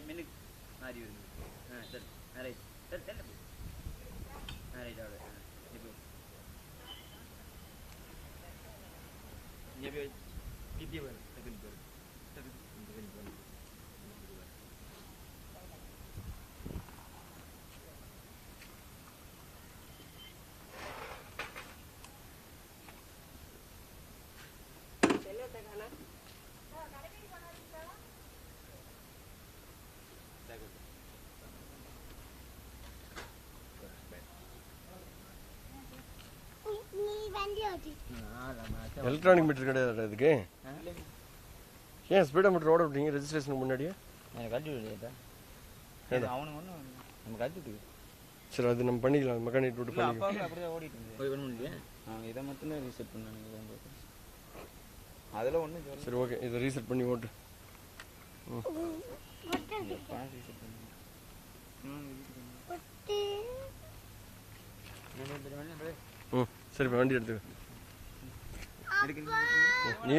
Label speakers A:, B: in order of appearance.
A: மினுக்கு மாறி வருது. சரி ரைட் சரி தெரியல ரைட் அவ்வளோ இப்போ இங்கே கிட்டியே வரும் செகண்ட் பேர் செகண்ட் பேர்
B: எலக்ட்ரானிக் மீட்டர் கிடையாது இதுக்கு. ஏன் ஸ்பீடா மீட்டர் ஓட விட்டீங்க ரெஜிஸ்ட்ரேஷனுக்கு முன்னாடியே?
A: எனக்கு கட்டி விடுதா அவனுக்கு ஒன்றும் நம்ம கட்டிட்டு.
B: சரி அது நம்ம பண்ணிக்கலாம், மெக்கானிக் விட்டு பண்ணிக்கலாம்.
A: அப்படியே ஓடிட்டு இருந்தது. இதை மட்டும் தான் ரீசெட் பண்ணானுங்க அதில் ஒன்றும்.
B: சரி ஓகே, இதை ரீசெட் பண்ணி ஓட்டு. சரி வண்டி எடுத்துக்க. நீ